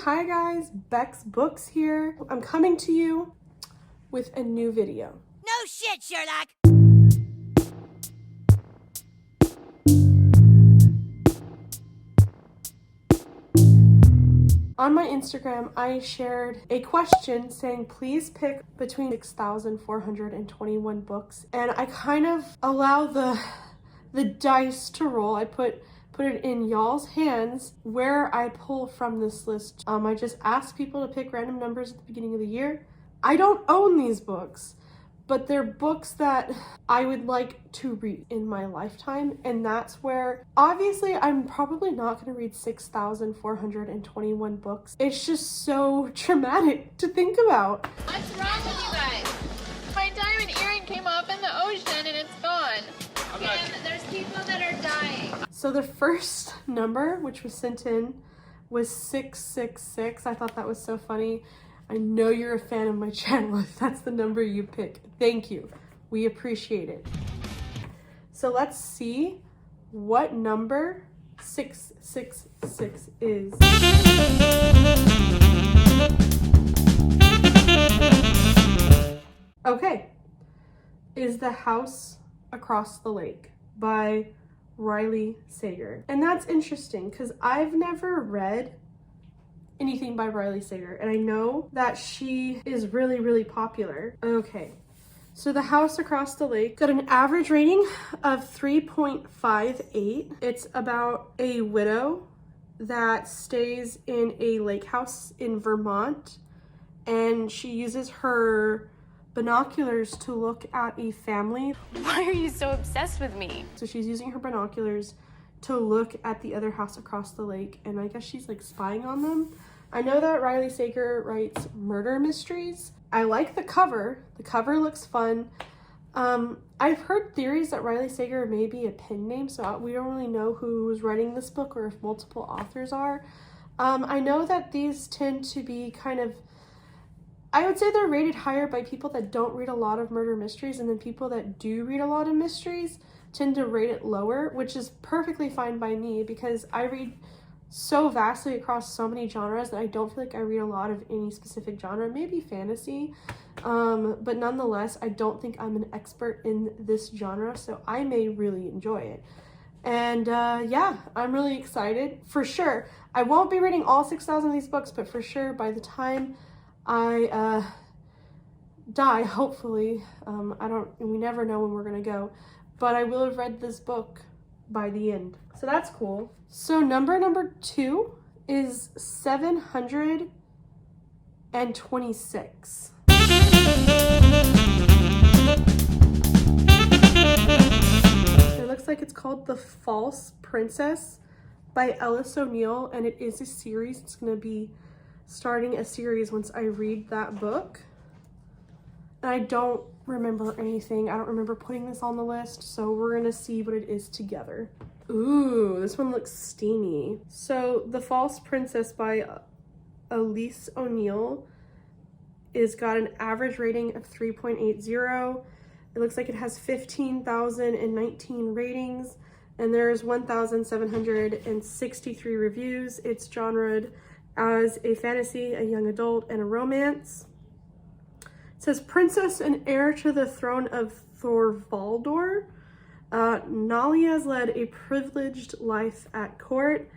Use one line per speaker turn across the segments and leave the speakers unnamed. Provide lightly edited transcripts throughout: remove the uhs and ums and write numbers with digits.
Hi guys, Bex Books here. I'm coming to you with a new video.
No shit, Sherlock!
On my Instagram, I shared a question saying please pick between 6,421 books, and I kind of allow the dice to roll. I put it in y'all's hands where I pull from this list. I just asked people to pick random numbers at the beginning of the year. I don't own these books, but they're books that I would like to read in my lifetime, and that's where, obviously, I'm probably not going to read 6,421 books. It's just so traumatic to think about.
What's wrong with you guys? My diamond earring came up in the ocean and it's gone. Kim, there's people that are dying.
So the first number, which was sent in, was 666. I thought that was so funny. I know you're a fan of my channel if that's the number you pick. Thank you. We appreciate it. So let's see what number 666 is. Okay. Is The House Across the Lake by Riley Sager. And that's interesting because I've never read anything by Riley Sager, and I know that she is really, really popular. Okay, so The House Across the Lake got an average rating of 3.58. It's about a widow that stays in a lake house in Vermont, and she uses her binoculars to look at a family.
Why are you so obsessed with me?
So she's using her binoculars to look at the other house across the lake, and I guess she's like spying on them. I know that Riley Sager writes murder mysteries. I like the cover. The cover looks fun. I've heard theories that Riley Sager may be a pen name, so we don't really know who's writing this book or if multiple authors are. I know that these tend to be kind of, I would say they're rated higher by people that don't read a lot of murder mysteries, and then people that do read a lot of mysteries tend to rate it lower, which is perfectly fine by me because I read so vastly across so many genres that I don't feel like I read a lot of any specific genre, maybe fantasy, but nonetheless, I don't think I'm an expert in this genre, so I may really enjoy it. And yeah, I'm really excited. For sure, I won't be reading all 6,000 of these books, but for sure, by the time I die, hopefully, we never know when we're gonna go, but I will have read this book by the end. So that's cool. So number 2 is 726. It looks like it's called The False Princess by Ellis O'Neill, and it is a series. It's going to be starting a series once I read that book. And I don't remember anything. I don't remember putting this on the list, so we're going to see what it is together. Ooh, this one looks steamy. So The False Princess by Ellis O'Neill is got an average rating of 3.80. It looks like it has 15,019 ratings, and there's 1,763 reviews. It's genred as a fantasy, a young adult, and a romance. It says, princess and heir to the throne of Thorvaldor, Nalia has led a privileged life at court,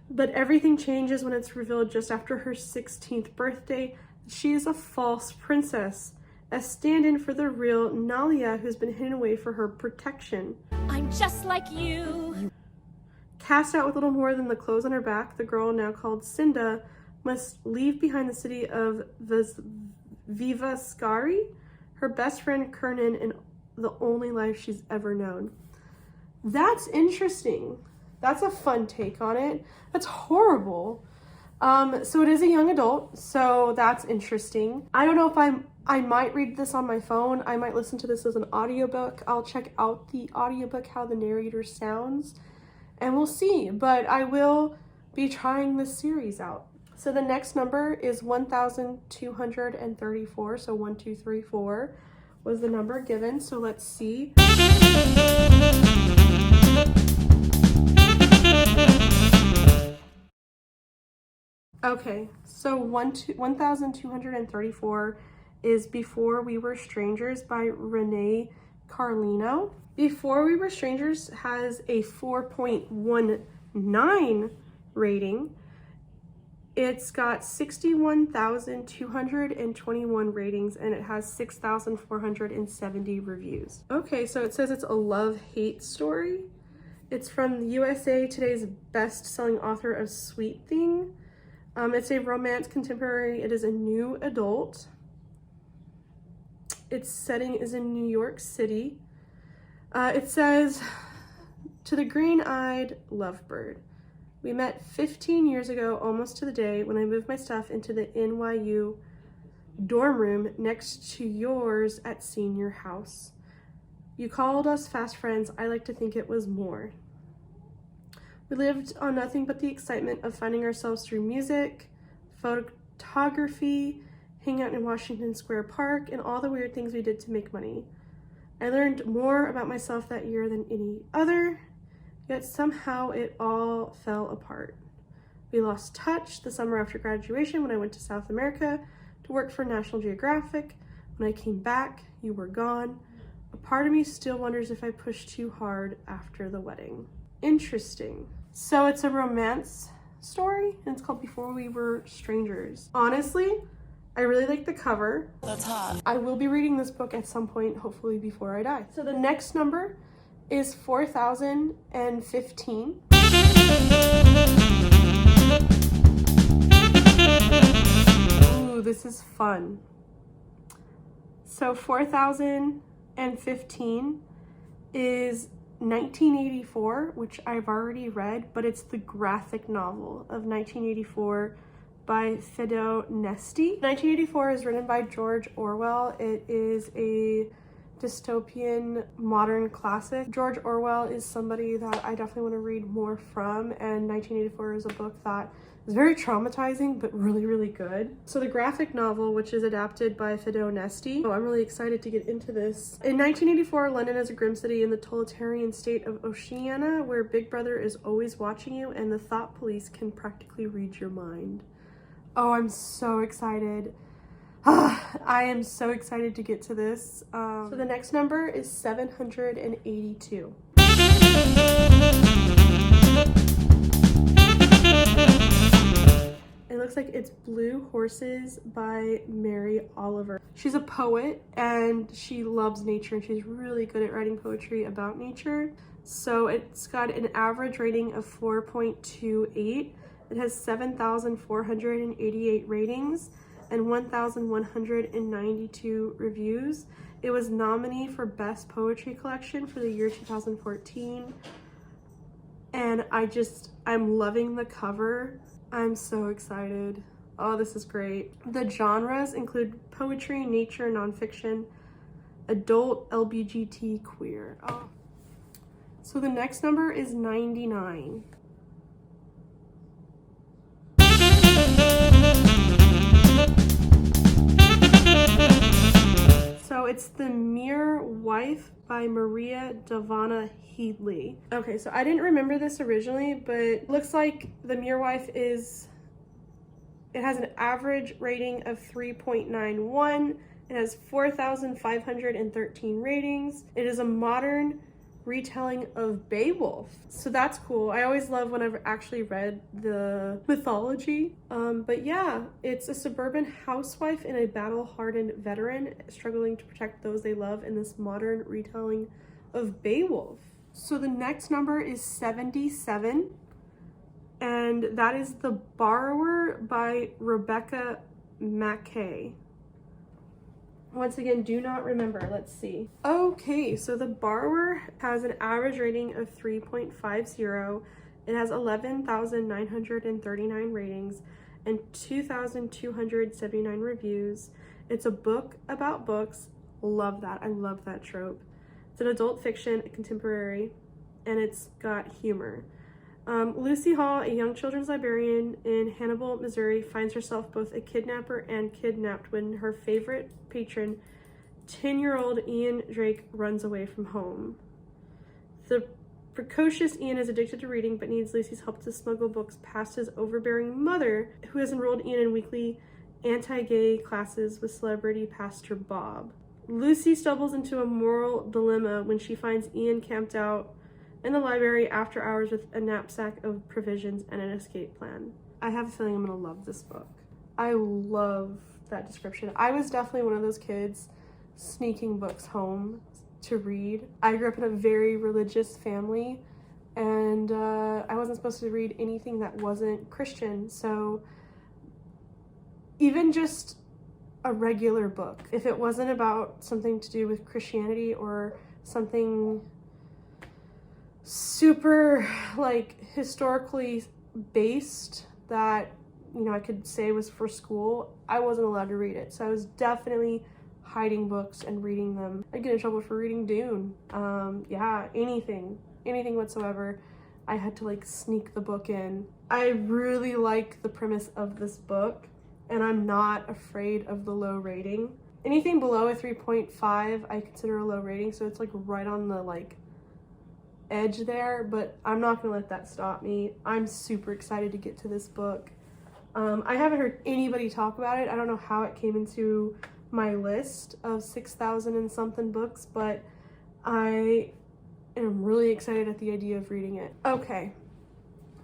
but everything changes when it's revealed just after her 16th birthday that she is a false princess, a stand-in for the real Nalia who's been hidden away for her protection.
I'm just like you.
Cast out with little more than the clothes on her back, the girl, now called Cinda, must leave behind the city of Vivaskari, her best friend Kernan, and the only life she's ever known. That's interesting. That's a fun take on it. That's horrible. So it is a young adult, so that's interesting. I don't know if I might read this on my phone. I might listen to this as an audiobook. I'll check out the audiobook, how the narrator sounds, and we'll see. But I will be trying this series out. So the next number is 1,234, so 1234 was the number given. So let's see. Okay, so 1234 is Before We Were Strangers by Renee Carlino. Before We Were Strangers has a 4.19 rating. It's got 61,221 ratings and it has 6,470 reviews. Okay, so it says it's a love-hate story. It's from USA Today's best-selling author of Sweet Thing. It's a romance contemporary. It is a new adult. Its setting is in New York City. It says, to the green-eyed lovebird. We met 15 years ago, almost to the day, when I moved my stuff into the NYU dorm room next to yours at senior house. You called us fast friends. I like to think it was more. We lived on nothing but the excitement of finding ourselves through music, photography, hanging out in Washington Square Park, and all the weird things we did to make money. I learned more about myself that year than any other, yet somehow it all fell apart. We lost touch the summer after graduation when I went to South America to work for National Geographic. When I came back, you were gone. A part of me still wonders if I pushed too hard after the wedding. Interesting. So it's a romance story and it's called Before We Were Strangers. Honestly, I really like the cover.
That's hot.
I will be reading this book at some point, hopefully before I die. So the next number is 4015. Ooh, this is fun. So 4015 is 1984, which I've already read, but it's the graphic novel of 1984 by Fido Nesti. 1984 is written by George Orwell. It is a dystopian modern classic. George Orwell is somebody that I definitely want to read more from, and 1984 is a book that is very traumatizing but really, really good. So the graphic novel, which is adapted by Fido Nesti, I'm really excited to get into this. In 1984, London is a grim city in the totalitarian state of Oceania, where Big Brother is always watching you and the thought police can practically read your mind. Oh, I'm so excited. I am so excited to get to this. So the next number is 782. It looks like it's Blue Horses by Mary Oliver. She's a poet and she loves nature and she's really good at writing poetry about nature. So it's got an average rating of 4.28. It has 7,488 ratings and 1,192 reviews. It was nominee for Best Poetry Collection for the year 2014. And I'm loving the cover. I'm so excited. Oh, this is great. The genres include poetry, nature, nonfiction, adult, LBGT, queer. Oh. So the next number is 99. So it's The Mere Wife by Maria Dahvana Headley. Okay, so I didn't remember this originally, but it looks like The Mere Wife it has an average rating of 3.91. It has 4,513 ratings. It is a modern retelling of Beowulf. So that's cool. I always love when I've actually read the mythology. But yeah, it's a suburban housewife and a battle-hardened veteran struggling to protect those they love in this modern retelling of Beowulf. So the next number is 77, and that is The Borrower by Rebecca Mackay. Once again, do not remember. Let's see. Okay, so The Borrower has an average rating of 3.50. It has 11,939 ratings and 2,279 reviews. It's a book about books. Love that. I love that trope. It's an adult fiction, a contemporary, and it's got humor. Lucy Hall, a young children's librarian in Hannibal, Missouri, finds herself both a kidnapper and kidnapped when her favorite patron, 10-year-old Ian Drake, runs away from home. The Precocious Ian is addicted to reading but needs Lucy's help to smuggle books past his overbearing mother, who has enrolled Ian in weekly anti-gay classes with celebrity pastor Bob. Lucy stumbles into a moral dilemma when she finds Ian camped out in the library after hours with a knapsack of provisions and an escape plan. I have a feeling I'm gonna love this book. I love that description. I was definitely one of those kids sneaking books home to read. I grew up in a very religious family, and I wasn't supposed to read anything that wasn't Christian. So even just a regular book, if it wasn't about something to do with Christianity or something super like historically based that, you know, I could say was for school, I wasn't allowed to read it. So I was definitely hiding books and reading them. I'd get in trouble for reading Dune. Yeah, anything whatsoever. I had to like sneak the book in. I really like the premise of this book, and I'm not afraid of the low rating. Anything below a 3.5 I consider a low rating, so it's like right on the like edge there, but I'm not gonna let that stop me. I'm super excited to get to this book. I haven't heard anybody talk about it. I don't know how it came into my list of 6,000 and something books, but I am really excited at the idea of reading it. Okay,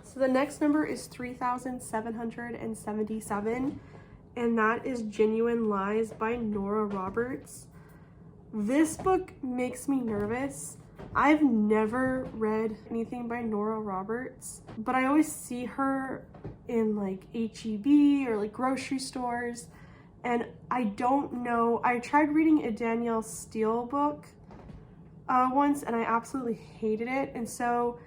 so the next number is 3,777, and that is Genuine Lies by Nora Roberts. This book makes me nervous. I've never read anything by Nora Roberts, but I always see her in like H-E-B or like grocery stores, and I don't know. I tried reading a Danielle Steele book once, and I absolutely hated it. And so,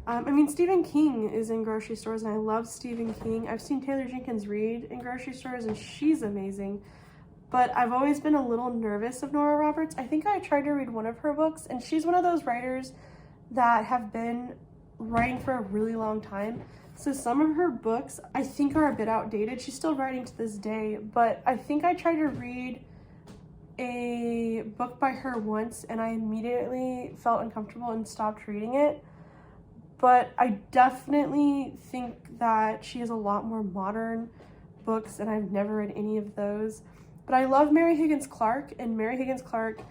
I mean, Stephen King is in grocery stores, and I love Stephen King. I've seen Taylor Jenkins Reid in grocery stores, and she's amazing. But I've always been a little nervous of Nora Roberts. I think I tried to read one of her books, and she's one of those writers that have been writing for a really long time. So some of her books I think are a bit outdated. She's still writing to this day, but I think I tried to read a book by her once and I immediately felt uncomfortable and stopped reading it. But I definitely think that she has a lot more modern books, and I've never read any of those. But I love Mary Higgins Clark, and Mary Higgins Clark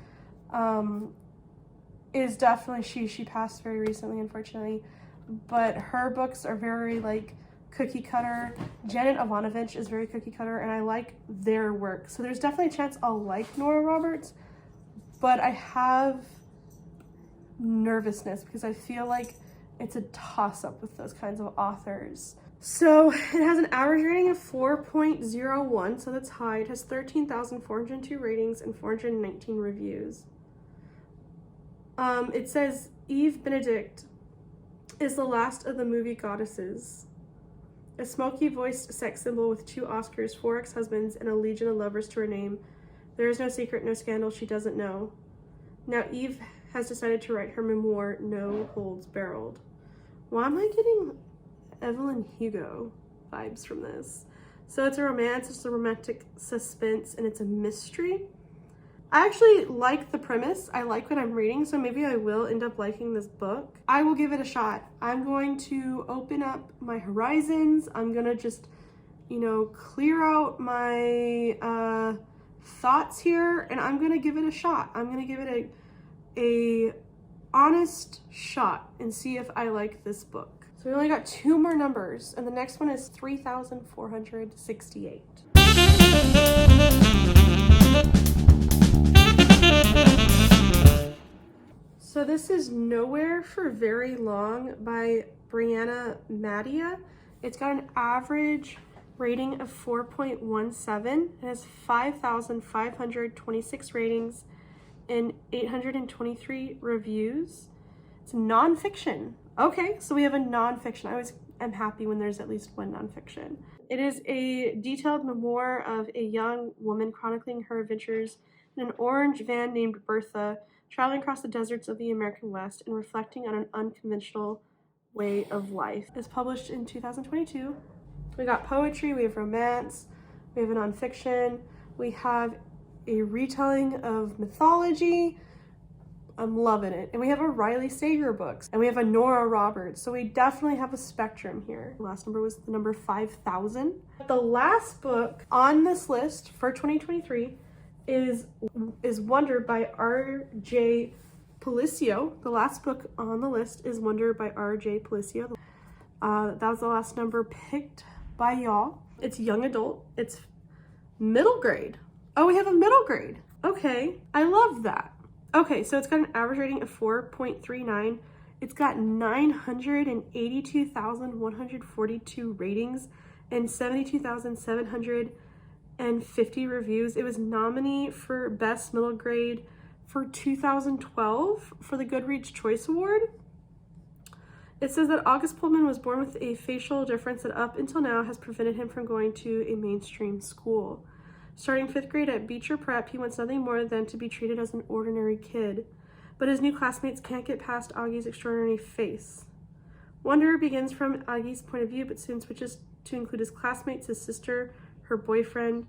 is definitely, she passed very recently, unfortunately, but her books are very like cookie cutter. Janet Ivanovich is very cookie cutter, and I like their work. So there's definitely a chance I'll like Nora Roberts, but I have nervousness because I feel like it's a toss-up with those kinds of authors. So it has an average rating of 4.01, so that's high. It has 13,402 ratings and 419 reviews. It says Eve Benedict is the last of the movie goddesses. A smoky-voiced sex symbol with 2 Oscars, 4 ex-husbands, and a legion of lovers to her name. There is no secret, no scandal she doesn't know. Now Eve has decided to write her memoir, No Holds Barreled. Why am I getting Evelyn Hugo vibes from this? So it's a romance, it's a romantic suspense, and it's a mystery. I actually like the premise. I like what I'm reading, so maybe I will end up liking this book. I will give it a shot. I'm going to open up my horizons. I'm gonna just, you know, clear out my thoughts here, and I'm gonna give it a shot. I'm gonna give it a honest shot and see if I like this book. So we only got 2 more numbers, and the next one is 3,468. So this is Nowhere for Very Long by Brianna Madia. It's got an average rating of 4.17. It has 5,526 ratings and 823 reviews. It's nonfiction. Okay, so we have a nonfiction. I always am happy when there's at least one nonfiction. It is a detailed memoir of a young woman chronicling her adventures in an orange van named Bertha, traveling across the deserts of the American West and reflecting on an unconventional way of life. It's published in 2022. We got poetry, we have romance, we have a nonfiction, we have a retelling of mythology, I'm loving it. And we have a Riley Sager books, and we have a Nora Roberts. So we definitely have a spectrum here. Last number was the number 5,000. The last book on this list for 2023 is Wonder by R.J. Palacio. The last book on the list is Wonder by R.J. Palacio. That was the last number picked by y'all. It's young adult. It's middle grade. Oh, we have a middle grade. Okay, I love that. Okay, so it's got an average rating of 4.39. It's got 982,142 ratings and 72,750 reviews. It was nominated for Best Middle Grade for 2012 for the Goodreads Choice Award. It says that August Pullman was born with a facial difference that up until now has prevented him from going to a mainstream school. Starting 5th grade at Beecher Prep, he wants nothing more than to be treated as an ordinary kid. But his new classmates can't get past Augie's extraordinary face. Wonder begins from Augie's point of view, but soon switches to include his classmates, his sister, her boyfriend,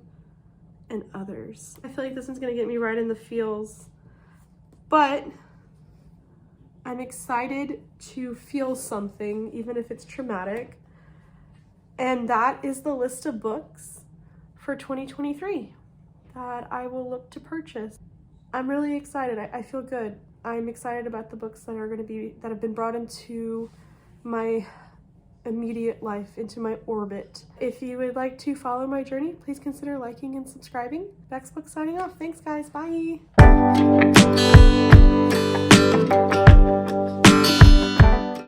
and others. I feel like this one's gonna get me right in the feels, but I'm excited to feel something, even if it's traumatic. And that is the list of books for 2023 that I will look to purchase. I'm really excited. I feel good. I'm excited about the books that have been brought into my immediate life, into my orbit. If you would like to follow my journey, please consider liking and subscribing. Bex Book signing off. Thanks guys, bye.